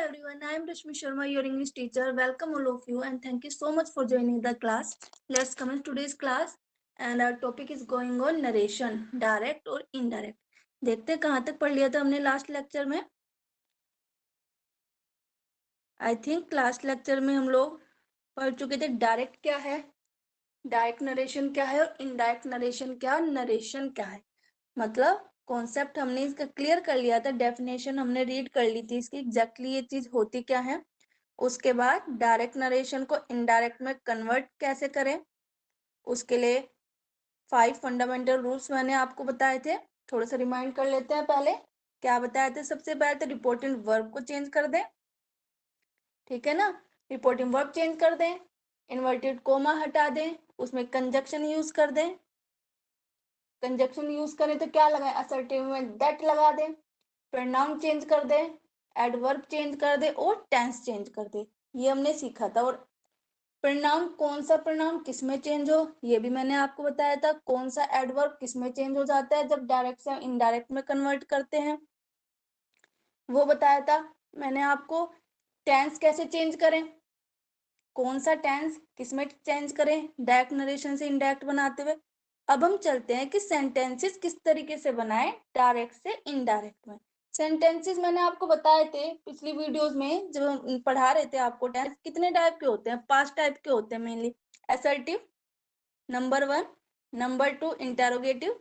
everyone, I am Rashmi Sharma, your English teacher. Welcome all of you and thank you so much for joining the class. Let's commence today's class and our topic is going on narration, direct और indirect. देखते हैं कहाँ तक पढ़ लिया था हमने last lecture में. आई थिंक लास्ट लेक्चर में हम लोग पढ़ चुके थे डायरेक्ट क्या है, डायरेक्ट नरेशन क्या है और इनडायरेक्ट नरेशन क्या, नरेशन क्या है. मतलब कॉन्सेप्ट हमने इसका क्लियर कर लिया था, डेफिनेशन हमने रीड कर ली थी इसकी, एग्जैक्टली ये चीज होती क्या है. उसके बाद डायरेक्ट नरेशन को इनडायरेक्ट में कन्वर्ट कैसे करें, उसके लिए 5 फंडामेंटल रूल्स मैंने आपको बताए थे. थोड़ा सा रिमाइंड कर लेते हैं. पहले क्या बताए थे? सबसे पहले तो रिपोर्टिंग वर्ब को चेंज कर दें. ठीक है ना, रिपोर्टिंग वर्ब चेंज कर दें, इन्वर्टेड कोमा हटा दें, उसमें कंजक्शन यूज कर दें. कंजक्शन यूज करें तो क्या लगाएं? असर्टिव में दैट लगा दें. प्रोनाउन चेंज कर दें, एडवर्ब चेंज कर दे और टेंस चेंज कर दे. ये हमने सीखा था. और प्रोनाउन, कौन सा प्रोनाउन किस में चेंज हो, ये भी मैंने आपको बताया था. कौन सा एडवर्ब किस में चेंज हो जाता है जब डायरेक्ट से इनडायरेक्ट में कन्वर्ट करते हैं, वो बताया था मैंने आपको. टेंस कैसे चेंज करें, कौन सा टेंस किस में चेंज करें डायरेक्ट नरेशन से इनडायरेक्ट बनाते हुए. अब हम चलते हैं कि सेंटेंसेस किस तरीके से बनाएं डायरेक्ट से इनडायरेक्ट में. सेंटेंसेस मैंने आपको बताए थे पिछली वीडियोस में जब हम पढ़ा रहे थे आपको. टेंस कितने टाइप के होते हैं? 5 टाइप के होते हैं mainly. Assertive, number 1. Number 2 interrogative,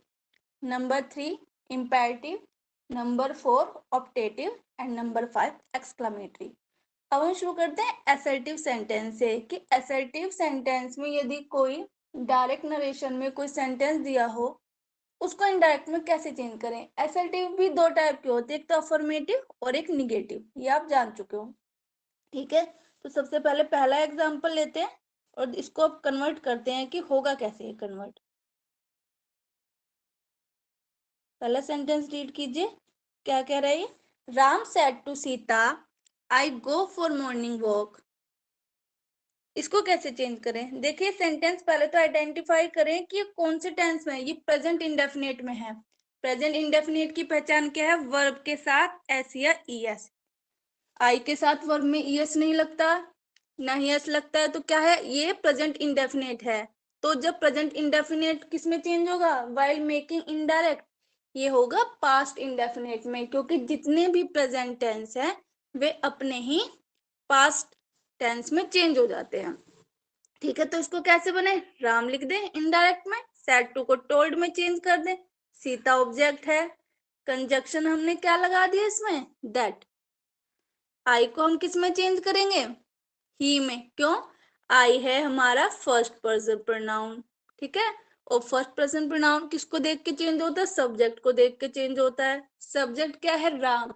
number 3 imperative, number 4 optative and number 5 exclamatory. अब हम शुरू करते हैं असर्टिव सेंटेंस से कि असर्टिव सेंटेंस में यदि कोई डायरेक्ट नरेशन में कोई सेंटेंस दिया हो उसको इनडायरेक्ट में कैसे चेंज करें. असर्टिव भी 2 टाइप के होते हैं, एक तो अफर्मेटिव और एक निगेटिव. ये आप जान चुके हो. ठीक है, तो सबसे पहले पहला एग्जांपल लेते हैं और इसको अब कन्वर्ट करते हैं कि होगा कैसे ये कन्वर्ट. पहला सेंटेंस रीड कीजिए. क्या कह रहा है? Ram said to Sita, I go for morning walk. इसको कैसे चेंज करें? देखिए सेंटेंस पहले तो आइडेंटिफाई करें कि ये कौन से टेंस में है. ये प्रेजेंट इंडेफिनिट में है. प्रेजेंट इंडेफिनिट की पहचान क्या है? वर्ब के साथ एस या ईएस. आई के साथ वर्ब में ईएस नहीं लगता, ना ही एस लगता है, तो क्या है? ये प्रेजेंट इंडेफिनिट है. तो जब प्रेजेंट इंडेफिनिट किस में चेंज होगा? While making indirect. ये होगा पास्ट इंडेफिनिट में, क्योंकि जितने भी प्रेजेंट टेंस है वे अपने ही पास्ट टेंस में चेंज हो जाते हैं. ठीक है, तो इसको कैसे बने? राम लिख दें इनडायरेक्ट में, सेड टू को टोल्ड में चेंज कर दें, सीता ऑब्जेक्ट है, कंजक्शन हमने क्या लगा दिया इसमें? दैट. आई को हम किस में चेंज करेंगे? ही में. क्यों? आई है हमारा फर्स्ट पर्सन प्रोनाउन. ठीक है, और फर्स्ट पर्सन प्रोनाउन किसको देख के चेंज होता है? सब्जेक्ट को देख के चेंज होता है. सब्जेक्ट क्या है? राम.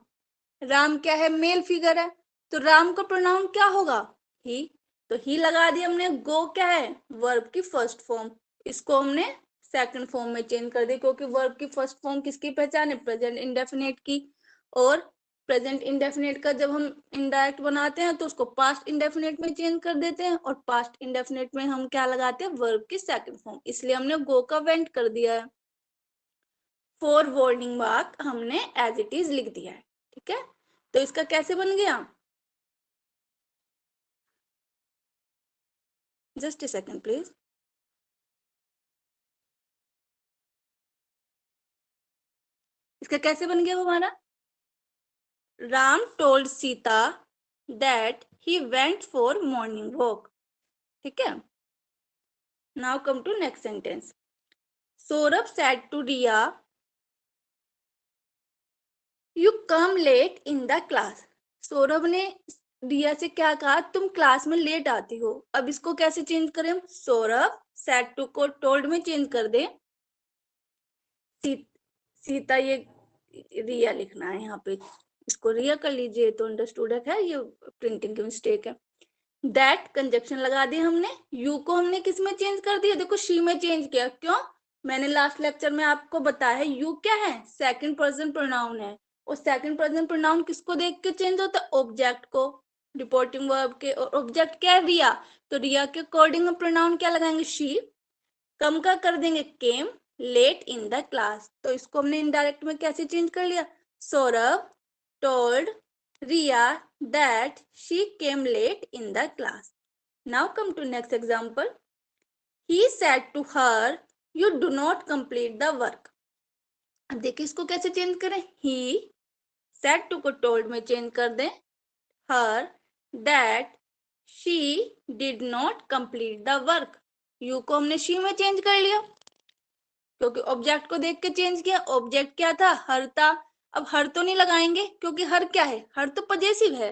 राम क्या है? मेल फिगर है. तो राम का प्रोनाउन क्या होगा? ही. तो ही लगा दिया हमने. गो क्या है? वर्ब की फर्स्ट फॉर्म. इसको हमने सेकंड फॉर्म में चेंज कर दिया, क्योंकि वर्ब की फर्स्ट फॉर्म किसकी पहचान है? प्रेजेंट इंडेफिनिट की. और प्रेजेंट इंडेफिनिट का जब हम इनडायरेक्ट बनाते हैं तो उसको पास्ट इंडेफिनिट में चेंज कर देते हैं, और पास्ट इंडेफिनिट में हम क्या लगाते हैं? वर्ब की सेकंड फॉर्म. इसलिए हमने गो का वेंट कर दिया है. फॉर वार्निंग मार्क हमने एज इट इज लिख दिया है. ठीक है, तो इसका कैसे बन गया? Just a second please. इसका कैसे बन गया वो हमारा? Ram told Sita that he went for morning walk. ठीक है, now come to next sentence. Saurabh said to Riya, you come late in the class. Saurabh ने रिया से क्या कहा? तुम क्लास में लेट आती हो. अब इसको कैसे चेंज करें? सौरभ सेड टू को टोल्ड में चेंज कर दे. सीता, ये रिया लिखना है यहाँ पे, इसको रिया कर लीजिए तो अंडरस्टूड है. ये प्रिंटिंग की मिस्टेक है. दैट कंजक्शन लगा दी हमने. यू को हमने किस में चेंज कर दिया? देखो शी में चेंज किया. क्यों? मैंने लास्ट लेक्चर में आपको बताया है यू क्या है? सेकंड पर्सन प्रोनाउन है. और सेकंड पर्सन प्रोनाउन किसको देख के चेंज होता है? ऑब्जेक्ट को. रिपोर्टिंग वर्ब के. और ऑब्जेक्ट क्या है? रिया. तो रिया के अकॉर्डिंग हम प्रोनाउन क्या लगाएंगे? शी. कम का कर देंगे came late in the class. तो इसको हमने इनडायरेक्ट में कैसे चेंज कर लिया? Saurabh told Riya that she came late in the class. Now come to next example. He said to her, you do not complete the work. अब देखिए इसको कैसे चेंज करें. He said to को told में चेंज कर दें. Her that she did not complete the work. You को हमने she में चेंज कर लिया क्योंकि ऑब्जेक्ट को देख के चेंज किया. ऑब्जेक्ट क्या था? हर था. अब हर तो नहीं लगाएंगे क्योंकि हर क्या है? हर तो पजेसिव है,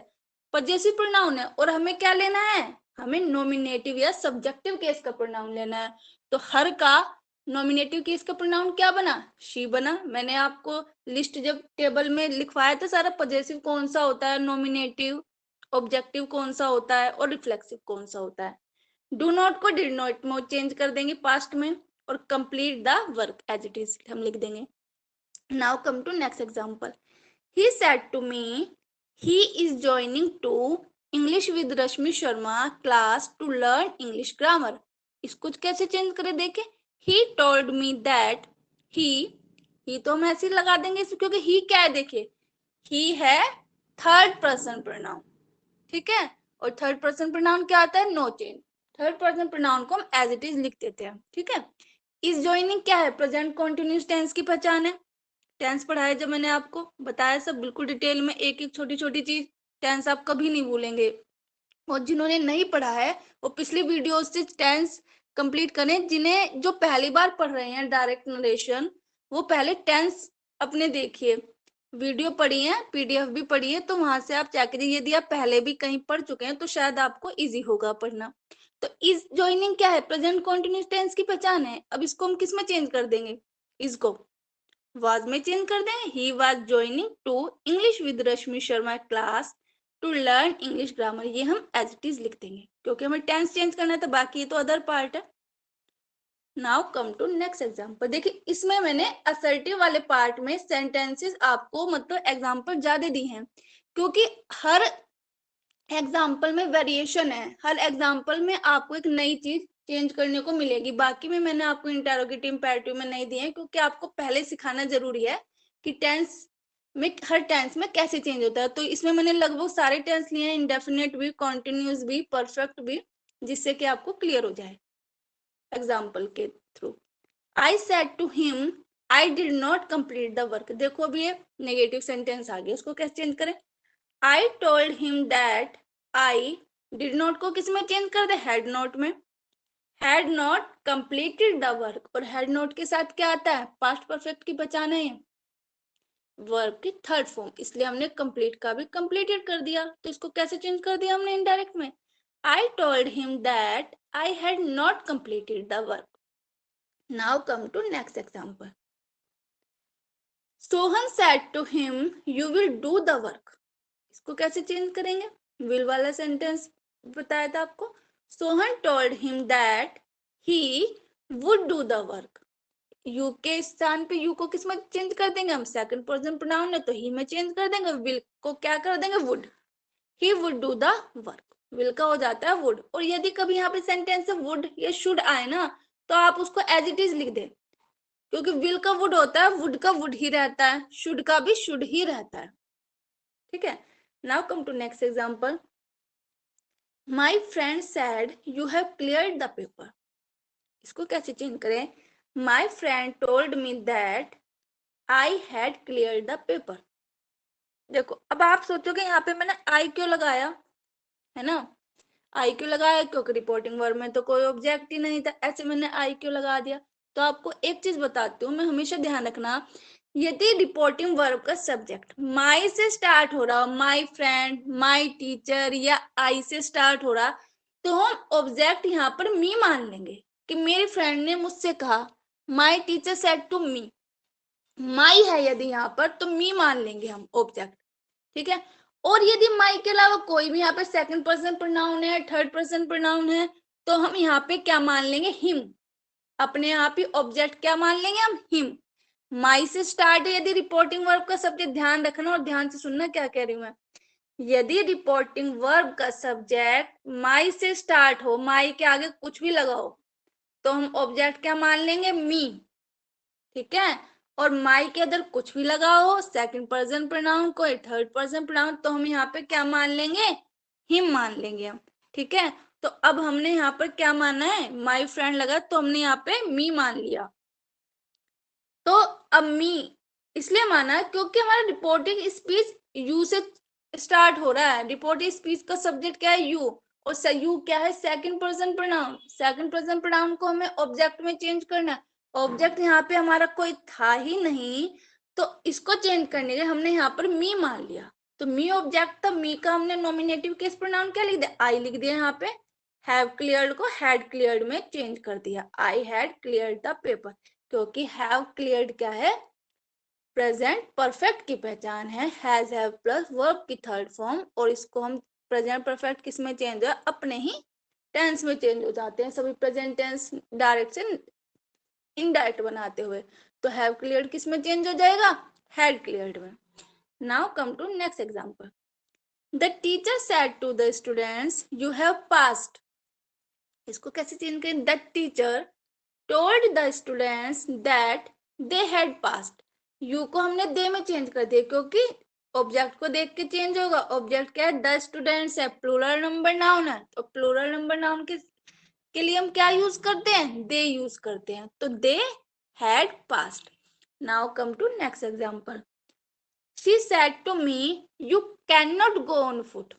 पजेसिव प्रोनाउन है. और हमें क्या लेना है? हमें नॉमिनेटिव या सब्जेक्टिव केस का प्रोनाउन लेना है. तो हर का नॉमिनेटिव केस का प्रोनाउन क्या बना? शी बना. मैंने आपको लिस्ट जब टेबल में लिखवाया था सारा, पजेसिव कौन सा होता है, नॉमिनेटिव, ऑब्जेक्टिव कौन सा होता है और रिफ्लेक्सिव कौन सा होता है. डू नॉट को डिड नॉट में चेंज कर देंगे पास्ट में और complete the work as it is हम लिख देंगे. Now come to next example. He said to me he is joining to English with Rashmi Sharma class to learn English grammar. इसको कैसे चेंज करें देखें. He told me that he तो हम ऐसे लगा देंगे क्योंकि ही क्या है देखिए, ही है थर्ड पर्सन प्रोनाउन. ठीक है, और थर्ड पर्सन प्रोनाउन क्या आता है? No change. Third person pronoun को हम एज इट इज लिख देते हैं. ठीक है. इज जॉइनिंग क्या है? प्रेजेंट कॉन्टिन्यूस टेंस की पहचान है. टेंस पढ़ाया जब मैंने आपको बताया सब बिल्कुल डिटेल में, एक एक छोटी छोटी चीज. टेंस आप कभी नहीं भूलेंगे. और जिन्होंने नहीं पढ़ा है वो पिछली वीडियो से टेंस कंप्लीट करें. जिन्हें जो पहली बार पढ़ रहे हैं डायरेक्ट नरेशन, वो पहले टेंस अपने देखिए, वीडियो पढ़ी है, पीडीएफ भी पढ़ी है, तो वहां से आप चेक करिए. यदि आप पहले भी कहीं पढ़ चुके हैं तो शायद आपको इजी होगा पढ़ना. तो इज जॉइनिंग क्या है? प्रेजेंट कॉन्टिन्यूस टेंस की पहचान है. अब इसको हम किस में चेंज कर देंगे? इसको वाज में चेंज कर दें. He was joining to English with Rashmi Sharma class to learn English grammar. ये हम एज इट इज लिख देंगे क्योंकि हमें टेंस चेंज करना है, तो बाकी ये तो अदर पार्ट है. Now come to next example. देखिए इसमें मैंने असर्टिव वाले पार्ट में सेंटेंसेस आपको मतलब एग्जांपल ज्यादा दी हैं क्योंकि हर एग्जाम्पल में वेरिएशन है. हर एग्जाम्पल में आपको एक नई चीज चेंज करने को मिलेगी. बाकी में मैंने आपको इंटेरोगेटिव इम्पेरेटिव में नहीं दिए हैं क्योंकि आपको पहले सिखाना जरूरी है कि टेंस में हर टेंस में कैसे चेंज होता है. तो इसमें मैंने लगभग सारे टेंस लिए हैं, इंडेफिनिट भी, कॉन्टिन्यूस भी, परफेक्ट भी, जिससे कि आपको क्लियर हो जाए एग्जाम्पल के थ्रू. I said to him I did not complete the work. देखो अभी ये नेगेटिव सेंटेंस आ गया, इसको कैसे चेंज करें. I told him that I did not को किस में चेंज कर दे? had not में. had not completed the work. और had not के साथ क्या आता है? past perfect की पहचान है वर्ब की थर्ड फॉर्म, इसलिए हमने complete का भी completed कर दिया. तो इसको कैसे चेंज कर दिया हमने इनडायरेक्ट में? I told him that I had not completed the work. Now come to next example. Sohan said to him, you will do the work. इसको कैसे चेंज करेंगे? विल वाला सेंटेंस बताया था आपको. Sohan told him that he would do the work. You के स्थान पे यू को किस में चेंज कर देंगे हम? सेकंड पर्सन प्रोनाउन है तो ही में चेंज कर देंगे. विल को क्या कर देंगे? Would. He would do the work. Will का हो जाता है वुड. और यदि कभी यहाँ पे सेंटेंस में वुड या शुड आए ना, तो आप उसको एज इट इज लिख दें क्योंकि विल का वुड होता है, वुड का वुड ही रहता है, शुड का भी शुड ही रहता है. ठीक है. Now come to next example. My friend said you have cleared the paper. इसको कैसे चेंज करें? My friend told me that I had cleared the paper. देखो अब आप सोचोगे यहाँ पे मैंने I क्यों लगाया है ना. I क्यों लगाया? क्योंकि रिपोर्टिंग वर्ब में तो कोई ऑब्जेक्ट ही नहीं था, ऐसे मैंने I क्यों लगा दिया. तो आपको एक चीज बताती हूँ मैं, हमेशा ध्यान रखना, यदि रिपोर्टिंग वर्ब का सब्जेक्ट माई से स्टार्ट हो रहा, माई फ्रेंड, माई टीचर या आई से स्टार्ट हो रहा, तो हम ऑब्जेक्ट यहाँ पर मी मान लेंगे कि मेरी फ्रेंड ने मुझसे कहा. My teacher said to me. My है यदि यहाँ पर तो मी मान लेंगे हम ऑब्जेक्ट. ठीक है. और यदि माई के अलावा कोई भी यहाँ पे सेकंड पर्सन प्रोनाउन है, थर्ड पर्सन प्रोनाउन है, तो हम यहाँ पे क्या मान लेंगे? हिम. अपने आप ही ऑब्जेक्ट क्या मान लेंगे हम? हिम. माई से स्टार्ट है यदि रिपोर्टिंग वर्ब का सब्जेक्ट, ध्यान रखना और ध्यान से सुनना क्या कह रही हूँ मैं. यदि रिपोर्टिंग वर्ब का सब्जेक्ट माई से स्टार्ट हो, माई के आगे कुछ भी लगाओ, तो हम ऑब्जेक्ट क्या मान लेंगे? मी. ठीक है. और माई के अंदर कुछ भी लगा हो, सेकंड पर्सन प्रोनाउन कोई थर्ड पर्सन प्रोनाउन, तो हम यहाँ पे क्या मान लेंगे, हिम मान लेंगे हम। ठीक है, तो अब हमने यहाँ पर क्या माना है, माई फ्रेंड लगा तो हमने यहाँ पे मी मान लिया। तो अब मी इसलिए माना क्योंकि हमारा रिपोर्टिंग स्पीच यू से स्टार्ट हो रहा है। रिपोर्टिंग स्पीच का सब्जेक्ट क्या है, यू, और यू क्या है, second person pronoun. Second person pronoun को हमें ऑब्जेक्ट में चेंज करना है। ऑब्जेक्ट यहाँ पे हमारा कोई था ही नहीं, तो इसको चेंज करने के लिए हमने यहाँ पर मी मान लिया। तो मी ऑब्जेक्ट था, मी का हमने नॉमिनेटिव केस प्रोनाउन क्या लिख दिया, आई लिख दिया। यहाँ पे हैव क्लियर्ड को हैड क्लियर्ड में चेंज कर दिया, I had cleared the paper, क्योंकि हैव क्लियर्ड क्या है, प्रेजेंट परफेक्ट की पहचान है। हैज हैव प्लस वर्ब की थर्ड फॉर्म, और इसको हम प्रेजेंट परफेक्ट किस में चेंज हो, अपने ही टेंस में चेंज हो जाते हैं सभी प्रेजेंट टेंस डायरेक्ट से इनडायरेक्ट बनाते हुए। तो हैव क्लियर्ड किस में चेंज हो जाएगा, हैड क्लियर्ड में। Now come to next example. The teacher said to the students you have passed. इसको कैसे चेंज करें, the teacher told the students that they had passed। You को हमने दे में चेंज कर दिया क्योंकि ऑब्जेक्ट को देख के चेंज होगा। ऑब्जेक्ट क्या है, द स्टूडेंट्स है, प्लूरल नंबर नाउन है, तो प्लूरल नंबर नाउन के लिए हम क्या यूज करते हैं, दे यूज करते हैं। तो they had passed. Now come to next example. She said to me you can not go on foot.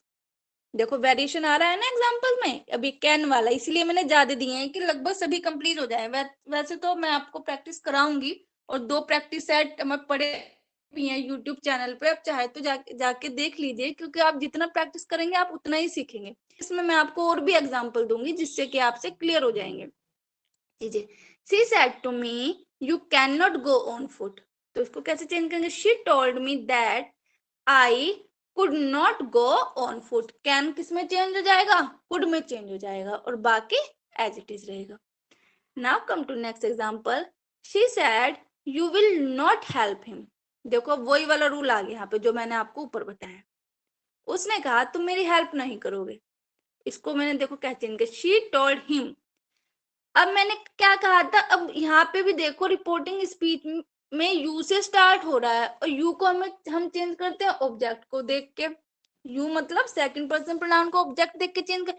देखो वेरिएशन आ रहा है ना एग्जाम्पल में, अभी कैन वाला इसलिए मैंने ज्यादा दिए हैं कि लगभग सभी कंप्लीट हो जाए। वैसे तो मैं आपको प्रैक्टिस कराऊंगी, और 2 प्रैक्टिस सेट हमें पड़े भी हैं यूट्यूब चैनल पे, आप चाहे तो जाके देख लीजिए, क्योंकि आप जितना प्रैक्टिस करेंगे आप उतना ही सीखेंगे। इसमें मैं आपको और भी एग्जाम्पल दूंगी जिससे कि आपसे क्लियर हो जाएंगे चीजें। She said to me you can not go on foot, तो इसको कैसे चेंज करेंगे, she told me that I could not go on foot। can किस में चेंज हो जाएगा, could में चेंज हो जाएगा, और बाकी as it is रहेगा। now come to next example। she said you will not help him। देखो वही वाला रूल आ गया यहाँ पे जो मैंने आपको ऊपर बताया। उसने कहा तुम मेरी हेल्प नहीं करोगे। इसको मैंने देखो क्या चेंज किया, she told him। अब मैंने क्या कहा था, अब यहाँ पे भी देखो रिपोर्टिंग स्पीच में यू से स्टार्ट हो रहा है, और यू को हम चेंज करते हैं ऑब्जेक्ट को देख के। यू मतलब सेकंड पर्सन प्रोनाउन को ऑब्जेक्ट देख के चेंज कर,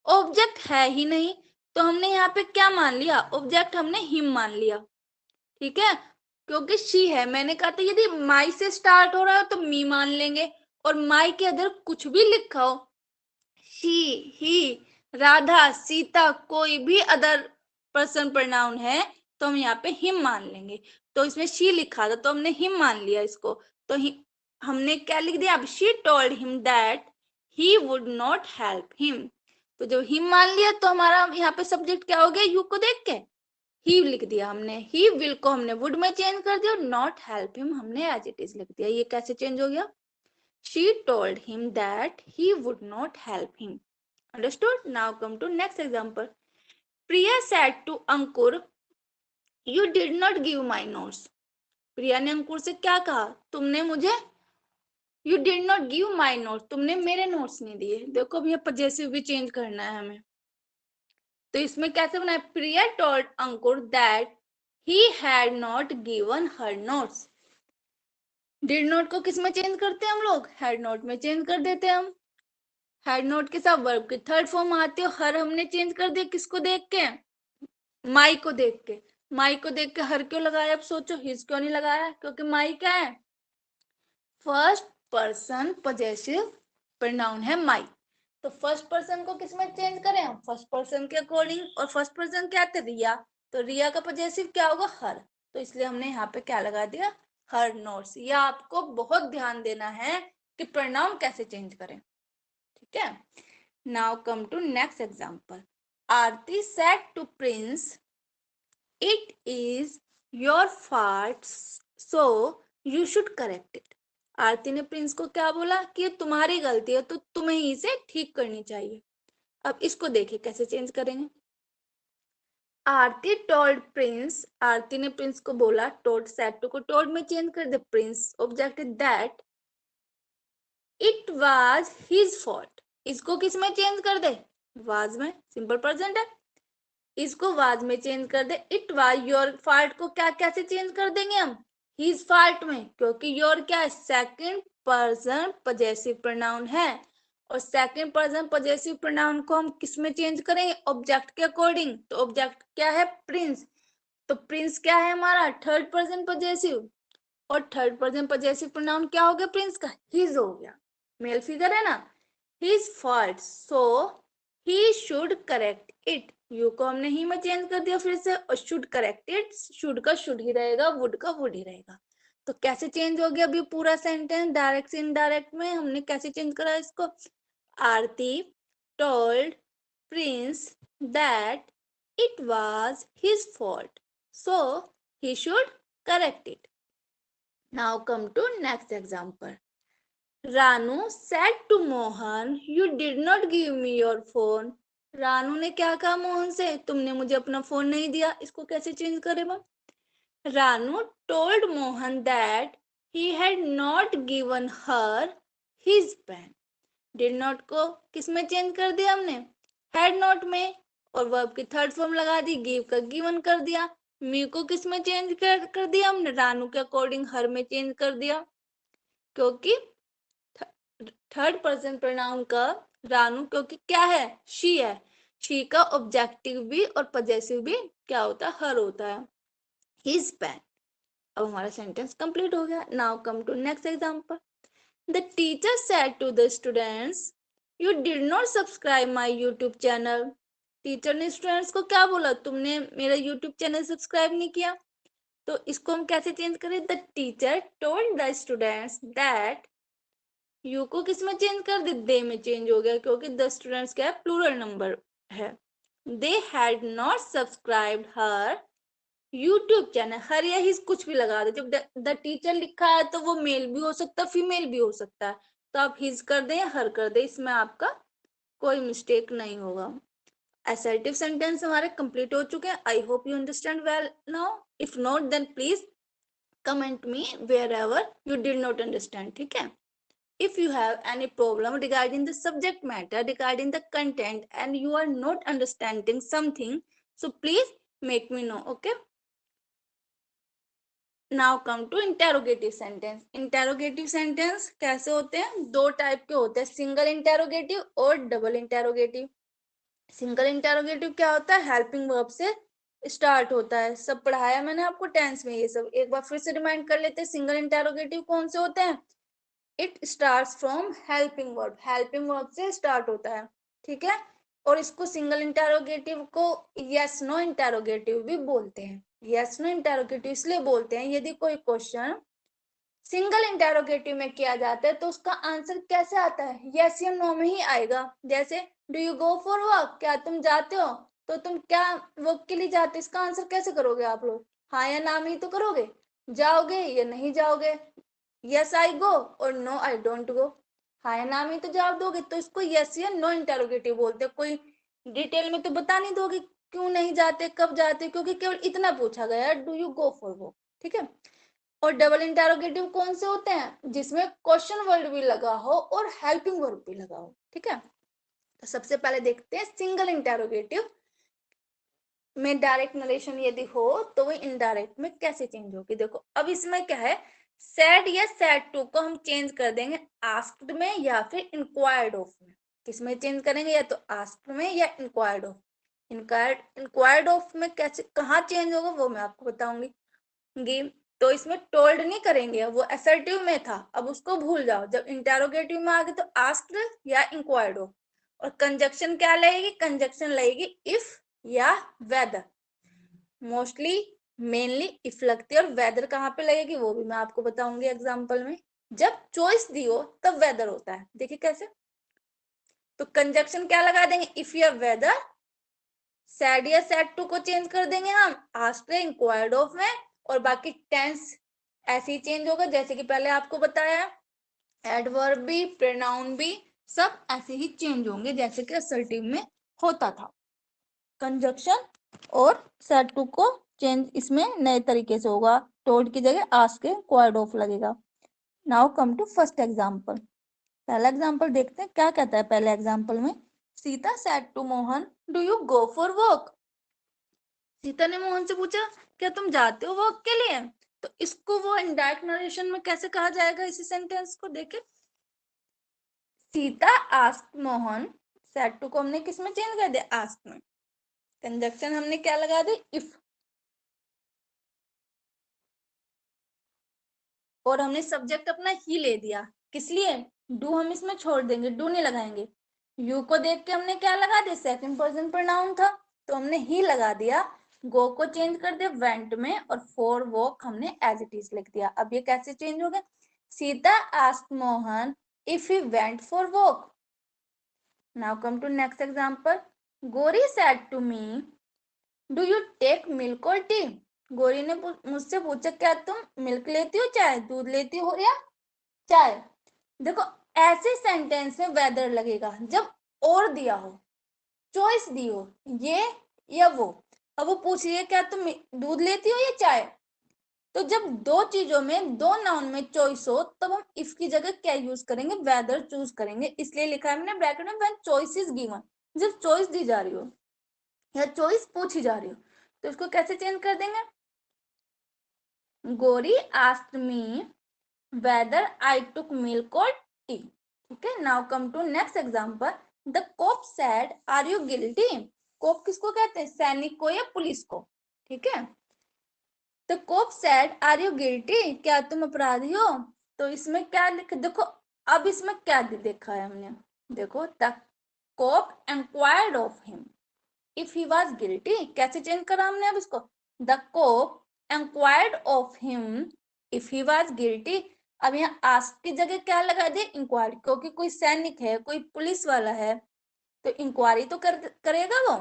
ऑब्जेक्ट है ही नहीं, तो हमने यहाँ पे क्या मान लिया, ऑब्जेक्ट हमने हिम मान लिया। ठीक है, क्योंकि शी है, मैंने कहा था यदि माई से स्टार्ट हो रहा है तो मी मान लेंगे, और माई के अंदर कुछ भी लिखा हो, शी, ही, राधा, सीता, कोई भी अदर पर्सन प्रोनाउन है, तो हम यहाँ पे हिम मान लेंगे। तो इसमें शी लिखा था तो हमने हिम मान लिया इसको, तो हमने क्या लिख दिया, अब she told him that he would not help him. तो जब हिम मान लिया तो हमारा यहाँ पे सब्जेक्ट क्या हो गया, यू को देख के ही लिख दिया हमने, ही विल को हमने वुड में चेंज कर दिया, और नॉट हेल्प हिम हमने एज इट इज लिख दिया। ये कैसे चेंज हो गया, she told him that he would not help him। Understood? Now come to next example। Priya said to Ankur you did not give my notes। प्रिया ने अंकुर से क्या कहा, तुमने मुझे you did not give my notes, तुमने मेरे notes नहीं दिए। देखो अब यहाँ पजेसिव भी चेंज करना है हमें, तो इसमें कैसे बनाए, प्रिया told Ankur that he had not given her notes। Did note को किस में चेंज करते हैं हम लोग, हैड नोट में चेंज कर देते हैं हम। हेड नोट के साथ वर्ब की थर्ड फॉर्म आती है, हर हमने चेंज कर दिया किसको देख के, माई को देख के। माई को देख के हर क्यों लगाया, अब सोचो हिज क्यों नहीं लगाया, क्योंकि माई क्या है, फर्स्ट पर्सन पजेसिव प्रोनाउन है माई। तो फर्स्ट पर्सन को किस में चेंज करें हम, फर्स्ट पर्सन के अकॉर्डिंग, और फर्स्ट पर्सन क्या थे, रिया, तो रिया का पजेसिव क्या होगा, हर, तो इसलिए हमने यहाँ पे क्या लगा दिया, हर नोट्स। ये आपको बहुत ध्यान देना है कि प्रोनाउन कैसे चेंज करें। ठीक है, now come to next example। Aarti said to Prince it is your fault so you should correct it। आरती ने प्रिंस को क्या बोला कि ये तुम्हारी गलती है तो तुम्हें ही इसे ठीक करनी चाहिए। अब इसको देखिए कैसे चेंज करेंगे। आरती टोल्ड प्रिंस, आरती ने प्रिंस को बोला, टोल्ड सेड टू को टोल्ड में चेंज कर दे, prince objected that it was his fault. इसको किस में चेंज कर दे, वाज में, सिंपल प्रेजेंट है, इसको वाज में चेंज कर दे। इट वाज योर फॉल्ट को क्या कैसे चेंज कर देंगे हम, his fault में, क्योंकि योर क्या है, सेकंड पर्सन पजेसिव प्रोनाउन है, और सेकंड पर्सन पजेसिव प्रोनाउन को हम किस में चेंज करेंगे, ऑब्जेक्ट के अकॉर्डिंग। तो ऑब्जेक्ट क्या है, प्रिंस, तो प्रिंस क्या है हमारा, थर्ड पर्सन पजेसिव, और थर्ड पर्सन पजेसिव प्रोनाउन क्या हो गया प्रिंस का, हिज हो गया, मेल फिगर है ना, his fault, so he should correct it, you को हमने ही में चेंज कर दिया फिर से, और शुड करेक्ट इट, शुड का शुड ही रहेगा, वुड का वुड ही रहेगा। तो कैसे चेंज हो गया अभी पूरा सेंटेंस, डायरेक्ट से इनडायरेक्ट में हमने कैसे चेंज करा इसको, Aarti told prince that it was his fault, so he should correct it. Now come to next example. Ranu said to Mohan, "You did not give me your phone." Ranu ने क्या कहा मोहन से, तुमने मुझे अपना फोन नहीं दिया। इसको कैसे चेंज करें हम, Ranu told Mohan that he had not given her his pen. Did not को किस में चेंज कर दिया हमने, had not में, और वर्ब की थर्ड फॉर्म लगा दी, give का given कर दिया। मी को किस में चेंज कर दिया हमने, रानू के अकॉर्डिंग हर में चेंज कर दिया, क्योंकि थर्ड पर्सन प्रोनाउन का रानू, क्योंकि क्या है, शी है, शी का ऑब्जेक्टिव भी और पजेसिव भी क्या होता है, हर होता है, हिज पेन। अब हमारा सेंटेंस कंप्लीट हो गया। Now come to next example. The teacher said to the students, you did not subscribe my YouTube channel. Teacher ने स्टूडेंट्स को क्या बोला, तुमने मेरा यूट्यूब चैनल सब्सक्राइब नहीं किया। तो इसको हम कैसे चेंज करें, the teacher told the students that, you को किस में चेंज कर दे, दे में चेंज हो गया, क्योंकि द स्टूडेंट्स क्या है, प्लूरल नंबर है। They had not subscribed her YouTube channel, her या हिज कुछ भी लगा दे, जब द टीचर लिखा है तो वो मेल भी हो सकता है फीमेल भी हो सकता है, तो आप हिज कर दें या हर कर दें, इसमें आपका कोई मिस्टेक नहीं होगा। असर्टिव सेंटेंस हमारे कंप्लीट हो चुके हैं। I hope you understand well now, if not then please comment me wherever you did not understand, ठीक है। If you have any problem regarding the subject matter, regarding the content, and you are not understanding something, so please make me know, okay? Now come to interrogative sentence. Interrogative sentence कैसे होते हैं, दो type के होते हैं, single interrogative और double interrogative. Single interrogative क्या होता है, हेल्पिंग वर्ब से स्टार्ट होता है, सब पढ़ाया मैंने आपको टेंस में, ये सब एक बार फिर से रिमाइंड कर लेते हैं। सिंगल इंटेरोगेटिव कौन से होते हैं, it start from helping verb, helping verb से स्टार्ट होता है, ठीक है। और इसको सिंगल इंटेरोगेटिव को यस नो इंटेरोगेटिव भी बोलते हैं। यस नो इंटेरोगेटिव इसलिए बोलते हैं, यदि कोई क्वेश्चन सिंगल इंटेरोगेटिव में किया जाता है तो उसका आंसर कैसे आता है, यस या नो में ही आएगा। जैसे do you go for walk, क्या तुम जाते हो, तो तुम क्या वॉक के लिए जाते, इसका आंसर कैसे करोगे आप लोग, हाँ या ना में ही तो करोगे, जाओगे या नहीं जाओगे, यस आई गो और नो आई डोंट गो, हाँ या ना में तो जवाब दोगे, तो इसको यस या नो इंटेरोगेटिव बोलते हैं। कोई डिटेल में तो बता नहीं दोगे क्यों नहीं जाते, कब जाते, क्योंकि केवल इतना पूछा गया, do you go for walk, ठीक है। और डबल इंटेरोगेटिव कौन से होते हैं, जिसमें क्वेश्चन वर्ड भी लगा हो और हेल्पिंग वर्ब भी लगा हो, ठीक है। तो सबसे पहले देखते हैं सिंगल इंटेरोगेटिव में डायरेक्ट नरेशन यदि हो तो वो इनडायरेक्ट में कैसे चेंज होगी। देखो अब इसमें क्या है, सेड या सेड टू को हम चेंज कर देंगे आस्क्ड में या फिर इंक्वायर्ड ऑफ में। किसमें चेंज करेंगे, या तो आस्क्ड में या इंक्वायर्ड ऑफ। इंक्वायर्ड ऑफ में कैसे कहाँ चेंज होगा वो मैं आपको बताऊंगी। तो इसमें टोल्ड नहीं करेंगे, वो असर्टिव में था, अब उसको भूल जाओ। जब इंटेरोगेटिव में आ गए तो आस्क्ड या इंक्वायर्ड ऑफ। और कंजक्शन क्या लगेगी, कंजक्शन लगेगी इफ या वेदर। मोस्टली मेनली इफ लगती है, और वेदर कहाँ पे लगेगी वो भी मैं आपको बताऊंगी एग्जांपल में। जब चॉइस दी हो तब वेदर होता है, देखिए कैसे। तो कंजक्शन क्या लगा देंगे, इफ या वेदर, सैड या सैड टू को चेंज कर देंगे हम आस्क्ड इंक्वायर्ड ऑफ में, और बाकी टेंस ऐसे ही चेंज होगा जैसे कि पहले आपको बताया, एडवर्ब भी प्रोनाउन भी सब ऐसे ही चेंज होंगे जैसे कि असर्टिव में होता था। कंजक्शन और सेड टू को चेंज इसमें नए तरीके से होगा, टोल्ड की जगह आस्क्ड इंक्वायर्ड ऑफ लगेगा। Now come to first example. पहला एग्जांपल देखते हैं क्या कहता है। पहले एग्जांपल में Sita said to Mohan, do you go for walk. Sita ने मोहन से पूछा क्या तुम जाते हो वॉक के लिए। तो इसको वो इनडायरेक्ट नरेशन में कैसे कहा जाएगा? इसी सेंटेंस को देखे, Sita ask Mohan, said to को हमने किस में चेंज कर दिया? आस्क में। कंजक्शन हमने क्या लगा दी? इफ। और हमने सब्जेक्ट अपना ही ले दिया, किस लिए? डू हम इसमें छोड़ देंगे, डू नहीं लगाएंगे। यू को देख के हमने क्या लगा दिया? सेकंड पर्सन प्रोनाउन था तो हमने ही लगा दिया। गो को चेंज कर दिया वेंट में, और फॉर वॉक हमने एज इट इज लिख दिया। अब ये कैसे चेंज हो गया? Sita asked Mohan if he went for walk. Now come to next example. Gori said to me, do you take milk or tea? Gori ने मुझसे पूछा, क्या तुम मिल्क लेती हो, चाय, दूध लेती हो या चाय? देखो ऐसे सेंटेंस में वेदर लगेगा जब और दिया हो, चॉइस दी हो, ये या वो। अब वो पूछ रही है, क्या तुम दूध लेती हो या चाय? तो जब दो चीजों में, दो नाउन में चॉइस हो, तब हम इफ की जगह क्या यूज करेंगे? वेदर चूज करेंगे। इसलिए लिखा है मैंने ब्रैकेट में, व्हेन चॉइस इज गिवन, जब चॉइस दी जा रही हो या चॉइस पूछी जा रही हो। तो इसको कैसे चेंज कर देंगे? गोरी asked me whether I took milk or tea. ठीक है, now come to next example. The cop said, are you guilty? cop किसको कहते हैं? सैनिक को या पुलिस को। ठीक है, The cop said, are you guilty? क्या तुम अपराधी हो? तो इसमें क्या लिख, देखो अब इसमें क्या देखा है हमने, देखो the cop inquired of him if he was guilty. कैसे चेंज करा हमने अब इसको? The cop inquired of him if he was guilty. अब यहाँ आस्क की जगह क्या लगा दे? इंक्वायरी, क्योंकि कोई सैनिक है, कोई पुलिस वाला है, तो इंक्वायरी तो करेगा वो।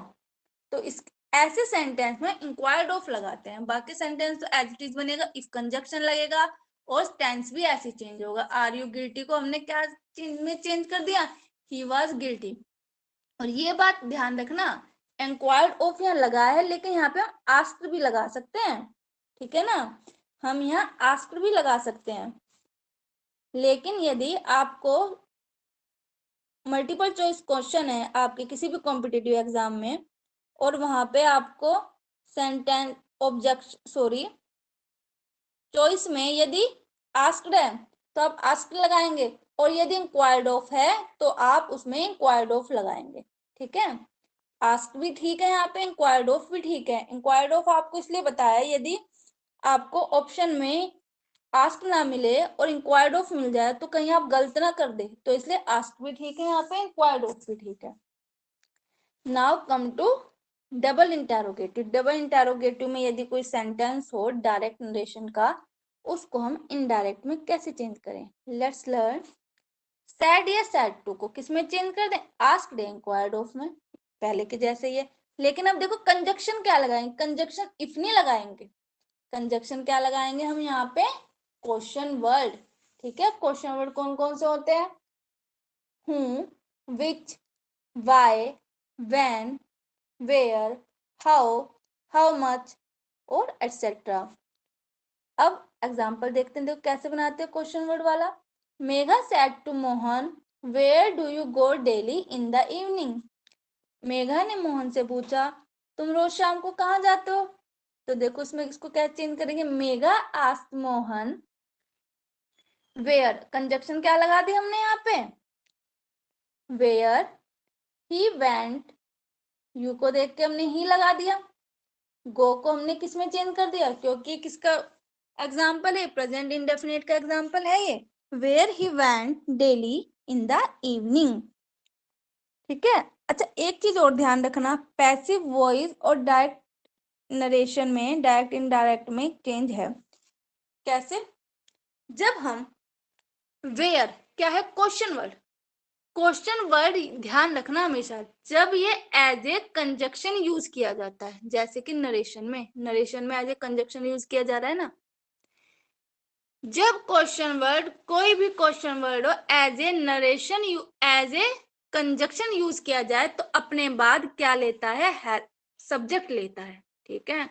तो इस ऐसे सेंटेंस में इंक्वायर्ड ऑफ लगाते हैं। बाकी सेंटेंस तो एज इट इज बनेगा, इफ कंजक्शन लगेगा और टेंस भी ऐसे चेंज होगा। आर यू गिल्टी को हमने क्या में चेंज कर दिया? He was guilty. और ये बात ध्यान रखना, इंक्वायर्ड ऑफ यहाँ लगा है, लेकिन यहाँ पे हम आस्क्ड भी लगा सकते हैं। ठीक है ना, हम यहाँ आस्क्ड भी लगा सकते हैं। लेकिन यदि आपको मल्टीपल चॉइस क्वेश्चन है आपके किसी भी कॉम्पिटिटिव एग्जाम में, और वहां पे आपको सेंटेंस चॉइस में यदि आस्क्ड है तो आप आस्क्ड लगाएंगे, और यदि इंक्वायर्ड ऑफ है तो आप उसमें इंक्वायर्ड ऑफ लगाएंगे। ठीक है, आस्क भी ठीक है, यहाँ पे इंक्वायर्ड ऑफ भी ठीक है। इंक्वायर्ड ऑफ आपको इसलिए बताया, यदि आपको ऑप्शन में आस्क ना मिले और इंक्वायर्ड ऑफ मिल जाए तो कहीं आप गलत ना कर दे, तो इसलिए आस्क भी ठीक है यहाँ पे, इंक्वायर्ड ऑफ भी ठीक है। Now come to double interrogative. Double interrogative में यदि कोई सेंटेंस हो डायरेक्ट नरेशन का, उसको हम इनडायरेक्ट में कैसे चेंज करें? Let's learn. सैड या सैड टू को किस में चेंज कर दें? आस्क्ड या इंक्वायर्ड ऑफ में, पहले के जैसे ही है। लेकिन अब देखो कंजक्शन क्या लगाएंगे? कंजक्शन इफ नहीं लगाएंगे, कंजक्शन क्या लगाएंगे हम यहाँ पे? Question word. ठीक है, क्वेश्चन वर्ड कौन कौन से होते हैं? Who, which, Y, when, where, how much और एटसेट्रा। अब एग्जाम्पल देखते हैं, देखो कैसे बनाते हैं क्वेश्चन वर्ड वाला। Megha said to Mohan, where do you go daily in the evening? Megha ने मोहन से पूछा, तुम रोज शाम को कहाँ जाते हो? तो देखो इसमें इसको क्या चेंज करेंगे? Megha asked Mohan where, conjunction क्या लगा दी हमने यहाँ पे? वेयर, ही वेंट, यू को देख के हमने ही लगा दिया। गो को हमने किस में चेंज कर दिया? क्योंकि किसका एग्जाम्पल है? प्रेजेंट इंडेफिनिट का एग्जाम्पल है ये। Where he went daily in the evening. ठीक है, अच्छा एक चीज और ध्यान रखना, पैसिव वॉइस और डायरेक्ट नरेशन में, डायरेक्ट इनडायरेक्ट में चेंज है। कैसे? जब हम वेयर क्या है? Question word. क्वेश्चन वर्ड ध्यान रखना हमेशा, जब ये एज ए कंजक्शन यूज किया जाता है, जैसे कि नरेशन में एज ए कंजक्शन यूज किया जा रहा है ना, जब क्वेश्चन वर्ड, कोई भी क्वेश्चन वर्ड हो, as a narration, as a conjunction use किया जाए तो अपने बाद क्या लेता है? सब्जेक्ट लेता है। ठीक है,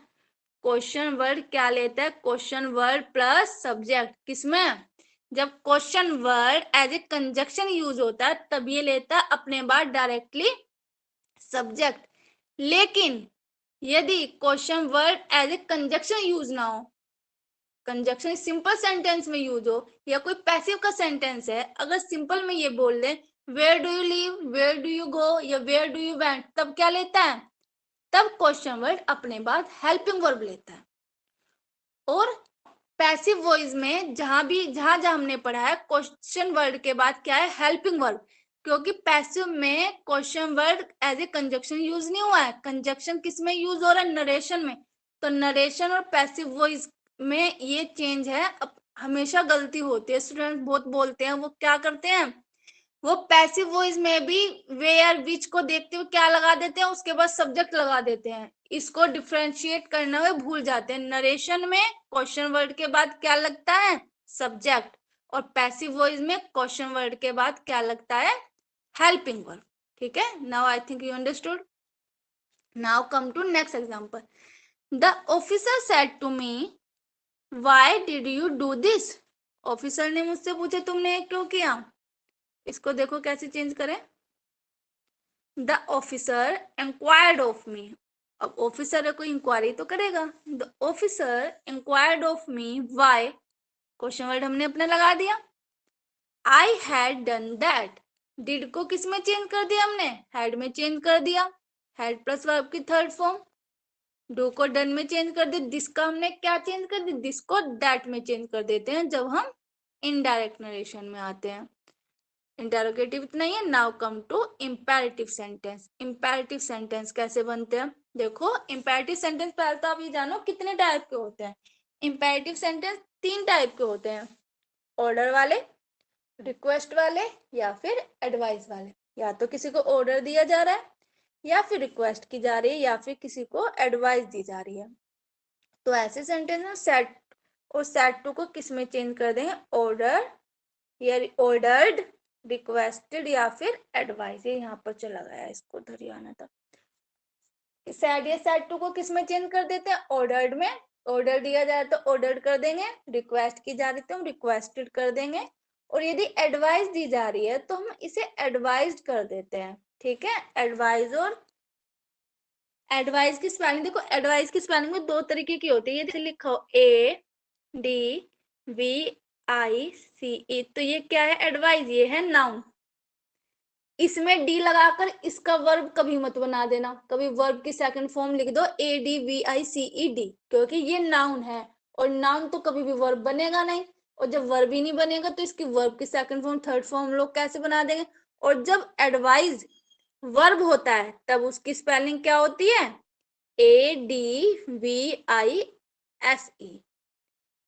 क्वेश्चन वर्ड क्या लेता है? Question word plus subject. किसमें? जब question word as a conjunction use होता है तब ये लेता है अपने बाद डायरेक्टली सब्जेक्ट। लेकिन यदि question word as a conjunction use ना हो, कंजक्शन सिंपल सेंटेंस में यूज हो या कोई पैसिव का सेंटेंस है, अगर सिंपल में ये बोल दे where do you live, where do you go या वेयर डू यू वेंट, तब क्या लेता है, तब क्वेश्चन वर्ड अपने बाद हेल्पिंग वर्ब लेता है। और पैसिव वॉइस में जहां हमने पढ़ा है क्वेश्चन वर्ड के बाद क्या है, हेल्पिंग वर्ब, क्योंकि पैसिव में question word as a conjunction use नहीं हुआ है। कंजक्शन किस में यूज हो रहा है, नरेशन में। तो नरेशन और पैसिव वॉइस में ये चेंज है। अब हमेशा गलती होती है, स्टूडेंट बहुत बोलते हैं, वो क्या करते हैं, वो पैसिव वॉइस में भी वेयर विच को देखते हुए क्या लगा देते हैं, उसके बाद सब्जेक्ट लगा देते हैं। इसको डिफरेंशिएट करना हुए भूल जाते हैं। नरेशन में क्वेश्चन वर्ड के बाद क्या लगता है, सब्जेक्ट, और पैसिव वॉइस में क्वेश्चन वर्ड के बाद क्या लगता है, हेल्पिंग वर्ब। ठीक है, now I think you understood. Now come to next example. The officer said to me why did you do this. Officer ने मुझसे पूछा तुमने क्यों किया। इसको देखो कैसे चेंज करें, the officer inquired of me. अब ऑफिसर है, कोई इंक्वायरी तो करेगा। The officer inquired of me why, question word हमने अपने लगा दिया। I had done that, did को किस में चेंज कर दिया हमने, हैड में चेंज कर दिया, हैड प्लस वर्ब की थर्ड फॉर्म। डू को डन में चेंज कर दिया, दिस का हमने क्या चेंज कर दिया, दिस को दैट में चेंज कर देते हैं जब हम इनडायरेक्ट नरेशन में आते हैं। इंटेरोगेटिव इतना ही है। Now come to imperative sentence. Imperative sentence कैसे बनते हैं, देखो इंपेरेटिव सेंटेंस पहले तो आप ये जानो कितने टाइप के होते हैं। इंपेरेटिव सेंटेंस 3 टाइप के होते हैं, ऑर्डर वाले, रिक्वेस्ट वाले या फिर एडवाइस वाले। या तो किसी को ऑर्डर दिया जा रहा है या फिर रिक्वेस्ट की जा रही है या फिर किसी को एडवाइस दी जा रही है। तो ऐसे सेंटेंस में सेट और सेट टू को किस में चेंज कर देंगे, ऑर्डर या ऑर्डर्ड, रिक्वेस्टेड या फिर एडवाइस। ये यहाँ पर चला गया, इसको उधर आना था। सेड या सेड टू को किस में चेंज कर देते हैं, ऑर्डर्ड में। ऑर्डर दिया जाए तो ऑर्डर्ड कर देंगे, रिक्वेस्ट की जा रही तो हम रिक्वेस्टेड कर देंगे, और यदि एडवाइस दी जा रही है तो हम इसे एडवाइज्ड कर देते हैं। ठीक है, एडवाइस और एडवाइस की स्पेलिंग देखो, एडवाइस की स्पेलिंग में 2 तरीके की होती है। ये लिखो ADVICE, तो ये क्या है, एडवाइस, ये है नाउन। इसमें डी लगाकर इसका वर्ब कभी मत बना देना, कभी वर्ब की सेकंड फॉर्म लिख दो ADVICED, क्योंकि ये नाउन है और नाउन तो कभी भी वर्ब बनेगा नहीं, और जब वर्ब ही नहीं बनेगा तो इसकी वर्ब की सेकंड फॉर्म थर्ड फॉर्म लोग कैसे बना देंगे। और जब एडवाइस वर्ब होता है तब उसकी स्पेलिंग क्या होती है, ADVISE।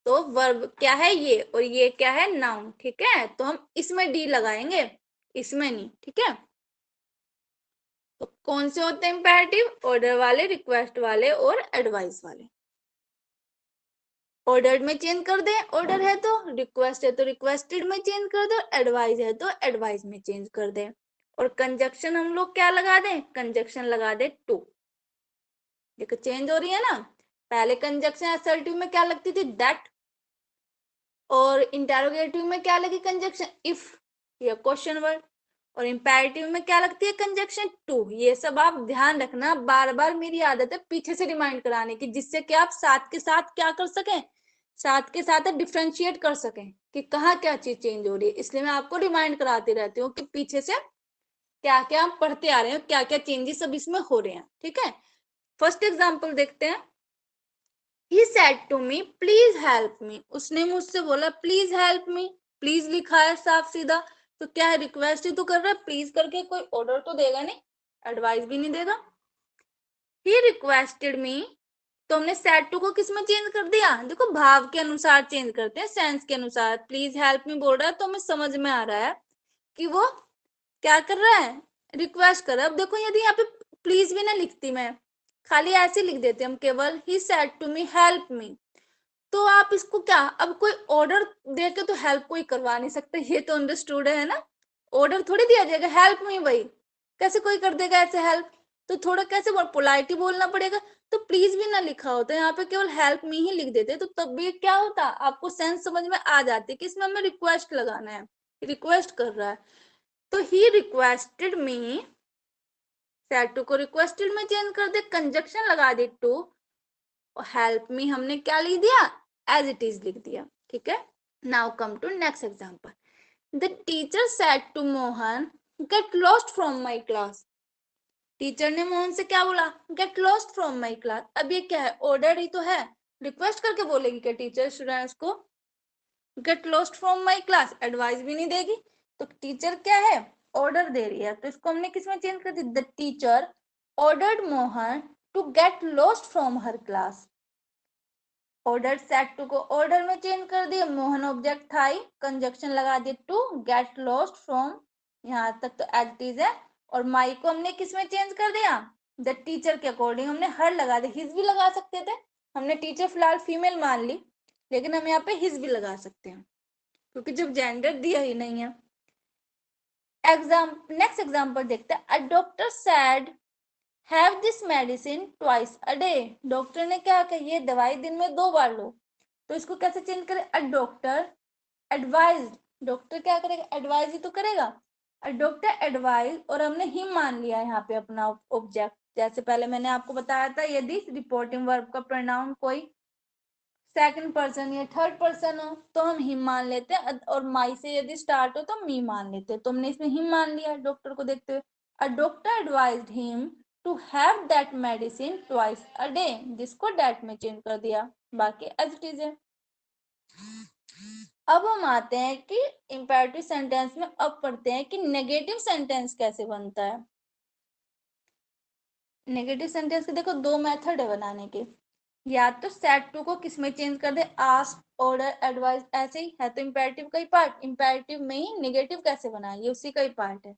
तो वर्ब क्या है ये, और ये क्या है, नाउन। ठीक है, तो हम इसमें डी लगाएंगे, इसमें नहीं। ठीक है, तो कौन से होते हैं इंपेरेटिव, ऑर्डर वाले, रिक्वेस्ट वाले और एडवाइस वाले। ऑर्डर में चेंज कर दे, ऑर्डर है तो, रिक्वेस्ट है तो रिक्वेस्टेड में चेंज कर दो, एडवाइस है तो एडवाइस में चेंज कर दे। और कंजक्शन हम लोग क्या लगा दें, कंजक्शन लगा दे टू। देखो चेंज हो रही है ना, पहले कंजक्शन असर्टिव में क्या लगती थी, दैट, और इंटेरोगेटिव में क्या लगी कंजक्शन, इफ या क्वेश्चन वर्ड, और इंपेरेटिव में क्या लगती है कंजक्शन टू। ये सब आप ध्यान रखना, बार बार मेरी आदत है पीछे से रिमाइंड कराने की, जिससे कि आप साथ के साथ क्या कर सकें, साथ के साथ डिफ्रेंशिएट कर सकें कि कहाँ क्या चीज चेंज हो रही है। इसलिए मैं आपको रिमाइंड कराती रहती हूँ कि पीछे से क्या क्या आप पढ़ते आ रहे हैं, क्या क्या चेंजेस अब इसमें हो रहे हैं। ठीक है, फर्स्ट एग्जाम्पल देखते हैं। He said to me, please help me. उसने मुझसे बोला प्लीज हेल्प मी, प्लीज लिखा है साफ सीधा, तो क्या है, रिक्वेस्ट ही तो कर रहा है, प्लीज करके कोई ऑर्डर तो देगा नहीं, एडवाइस भी नहीं देगा। He requested me, तो हमने said to को किस में चेंज कर दिया, देखो भाव के अनुसार चेंज करते हैं, सेंस के अनुसार। प्लीज हेल्प मी बोल रहा है तो हमें समझ में आ रहा है कि वो क्या कर रहा है, रिक्वेस्ट कर रहा है। अब देखो यदि यहाँ पे प्लीज भी ना लिखती मैं, खाली ऐसे लिख देते हम केवल, he said to me help me, तो आप इसको क्या, अब कोई ऑर्डर देके तो हेल्प कोई करवा नहीं सकता, ये तो अंडरस्टूड है ना। ऑर्डर थोड़ी दिया जाएगा हेल्प मी, भाई कैसे कोई कर देगा ऐसे हेल्प, तो थोड़ा कैसे पोलाइटली बोलना पड़ेगा। तो प्लीज भी ना लिखा होता, यहाँ पे केवल हेल्प मी ही लिख देते, तो तब भी क्या होता, आपको सेंस समझ में आ जाती कि इसमें हमें रिक्वेस्ट लगाना है, रिक्वेस्ट कर रहा है। तो he requested me, said to को रिक्वेस्टेड में चेंज कर दे, कंजक्शन लगा दे टू, और हेल्प मी हमने क्या लिख दिया, एज इट इज लिख दिया, ठीक है। Now come to next example, the teacher said to Mohan get lost from my class. Teacher ने मोहन से क्या बोला, get lost from my class. अब ये क्या है, ऑर्डर ही तो है, रिक्वेस्ट करके बोलेगी क्या टीचर स्टूडेंट्स को gate lost from my class, advice भी नहीं देगी। तो टीचर क्या है, ऑर्डर दे रही है, तो इसको हमने किसमें चेंज कर दी, the teacher ordered Mohan to get lost from her class. Order said to को ऑर्डर में चेंज कर दिया, मोहन ऑब्जेक्ट था ही, कंजक्शन लगा दिया टू, गेट लॉस्ट फ्रॉम, यहाँ तक तो एज इट इज है। और माई को हमने किसमें चेंज कर दिया, द टीचर के अकॉर्डिंग हमने हर लगा दिया, हिज भी लगा सकते थे, हमने टीचर फिलहाल फीमेल मान ली, लेकिन हम यहाँ पे हिज भी लगा सकते हैं क्योंकि जब जेंडर दिया ही नहीं है। नेक्स्ट एग्जाम्पल देखते हैं, a doctor sad have this medicine twice a day. Doctor ने क्या कहा, ये दवाई दिन में 2 बार लो। तो इसको कैसे चेंज करें, अ डॉक्टर एडवाइज, डॉक्टर क्या करेगा, एडवाइज ही तो करेगा, अ डॉक्टर एडवाइज, और हमने ही मान लिया यहाँ पे अपना ऑब्जेक्ट। जैसे पहले मैंने आपको बताया था, यदि रिपोर्टिंग वर्ब का प्रोनाउन कोई सेकंड पर्सन या थर्ड पर्सन हो तो हम हिम मान लेते हैं, और माई से यदि स्टार्ट हो तो मी मान लेते हैं। तो हमने इसमें हिम मान लिया डॉक्टर को देखते हुए। A doctor advised him to have that medicine twice a day, जिसको दैट में चेंज कर दिया, बाकी एज इट इज है। अब हम आते हैं कि इंपेरेटिव सेंटेंस में, अब पढ़ते हैं कि नेगेटिव सेंटेंस कैसे बनता है। नेगेटिव सेंटेंस के देखो 2 मेथड है बनाने के, या तो सेट टू को किसमें चेंज कर दे, आस्क, ऑर्डर, एडवाइस, ऐसे ही है तो इंपेरेटिव का ही पार्ट, इंपेरेटिव में ही नेगेटिव कैसे बनाए, ये उसी का ही पार्ट है,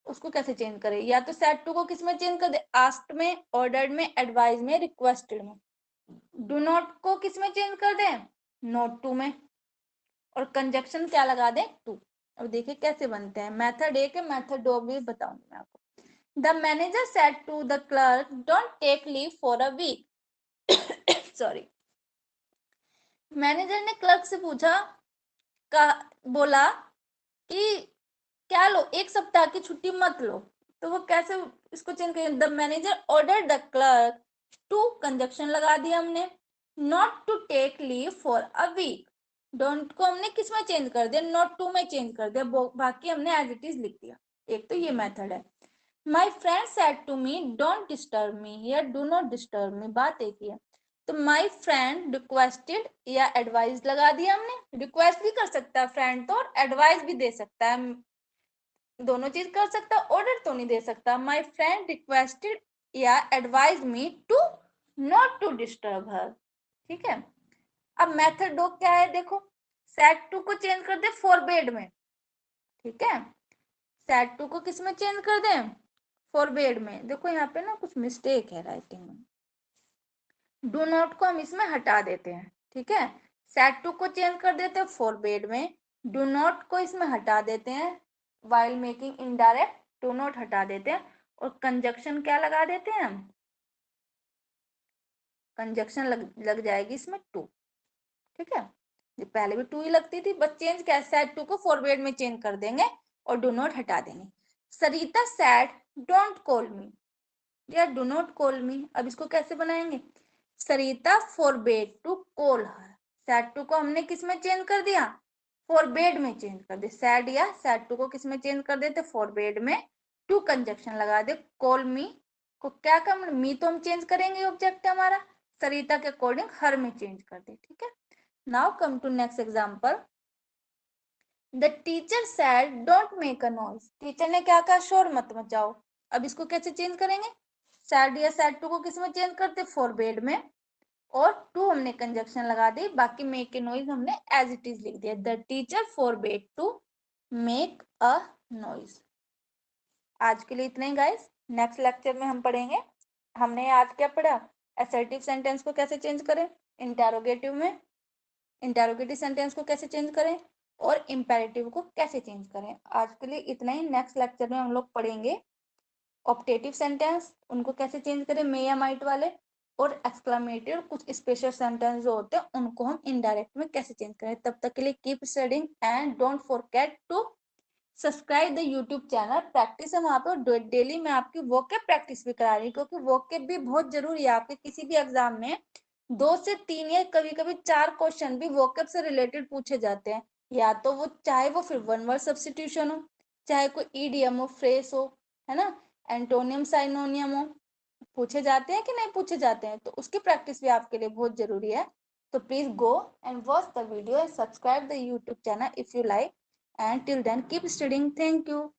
उसको कैसे चेंज करें। या तो सेट टू को किसमें चेंज कर दे, आस्क्ड में, ऑर्डर्ड में, एडवाइस में, रिक्वेस्टेड में। डू नॉट को किसमें चेंज कर दे, नॉट टू में, और कंजक्शन क्या लगा दे, टू। अब देखिए कैसे बनते हैं, मेथड 1 है, मेथड 2 भी बताऊंगी मैं आपको। The manager said to the clerk, "Don't take leave for a week." Sorry, manager ने क्लर्क से पूछा, बोला कि क्या लो, 1 सप्ताह की छुट्टी मत लो। तो वो कैसे इसको चेंज करें, the manager order the clerk to, conjunction लगा दिया हमने, not to take leave for a week. Don't को हमने किस में चेंज कर दिया, नॉट टू में चेंज कर दिया, बाकी हमने एज इट इज लिख दिया। एक तो ये मेथड है। My friend said to me don't disturb me या डू नॉट डिस्टर्ब मी, बात एक ही है। तो माई फ्रेंड रिक्वेस्टेड या एडवाइस लगा दिया हमने, रिक्वेस्ट भी कर सकता है फ्रेंड तो, और एडवाइस भी दे सकता है, दोनों चीज कर सकता है, ऑर्डर तो नहीं दे सकता। माई फ्रेंड रिक्वेस्टेड या advise me to not to disturb her, ठीक है। अब मेथड 2 क्या है, देखो, सेड टू को चेंज कर दे फॉरबेड में, ठीक है, सेड टू को किस में चेंज कर दे, फॉरबेड में। देखो यहाँ पे ना कुछ मिस्टेक है राइटिंग में, डू नॉट को हम इसमें हटा देते हैं, ठीक है, सेड टू को चेंज कर देते हैं फॉरबेड में, डू नॉट को इसमें हटा देते हैं, while making indirect do not हटा देते हैं, और कंजक्शन क्या लगा देते हैं हम, कंजक्शन लग जाएगी इसमें टू, ठीक है। ये पहले भी टू ही लगती थी, बस चेंज क्या, सेड टू को फॉरवर्ड में चेंज कर देंगे और डू नॉट हटा देंगे। Sarita said don't call me या डू नॉट कॉल मी, अब इसको कैसे बनाएंगे, Sarita forbade to call her, said to को हमने किस में चेंज कर दिया, फॉरबेड में चेंज कर दे, सेड या सेड टू को किस में चेंज कर देते, फॉरबेड में, टू कंजक्शन लगा दे, कॉल मी को क्या कर, मी तो हम चेंज करेंगे, ऑब्जेक्ट है हमारा, सरिता के अकॉर्डिंग हर में चेंज कर दे, ठीक है। Now come to next example, the teacher said don't make a noise. Teacher ने क्या कहा, शोर मत मचाओ। अब इसको कैसे चेंज करेंगे, सैड या सैड टू को किस में चेंज करते, फॉरबेड में, और टू हमने कंजक्शन लगा दी, बाकी मेक ए नॉइज हमने एज इट इज लिख दिया, the teacher forbade to make a noise. आज के लिए इतना ही गाइस, नेक्स्ट लेक्चर में हम पढ़ेंगे, हमने आज क्या पढ़ा, असर्टिव सेंटेंस को कैसे चेंज करें, इंटेरोगेटिव में, इंटेरोगेटिव सेंटेंस को कैसे चेंज करें, और इंपेरेटिव को कैसे चेंज करें। आज के लिए इतना ही, नेक्स्ट लेक्चर में हम लोग पढ़ेंगे ऑप्टेटिव सेंटेंस, उनको कैसे चेंज करें, मे या माइट वाले, और एक्सक्लेमेटरी और कुछ स्पेशल सेंटेंस जो होते हैं उनको हम इनडायरेक्ट में कैसे चेंज करें। तब तक के लिए keep studying and don't forget to subscribe the YouTube channel. Practice है वहाँ पे डेली मैं आपकी वोकैब प्रैक्टिस भी करा रही हूँ, क्योंकि वोकैब भी बहुत जरूरी है आपके किसी भी एग्जाम में, 2 से 3 या कभी कभी 4 क्वेश्चन भी वोकैब से रिलेटेड पूछे जाते हैं, या तो वो चाहे वो फिर वन वर्ड सब्स्टिट्यूशन हो, चाहे कोई ईडियम हो, फ्रेस हो, है ना, एंटोनियम साइनोनियम हो, पूछे जाते हैं कि नहीं पूछे जाते हैं, तो उसकी प्रैक्टिस भी आपके लिए बहुत जरूरी है। तो please go and watch the video and subscribe the YouTube channel if you like, and till then keep studying. Thank you.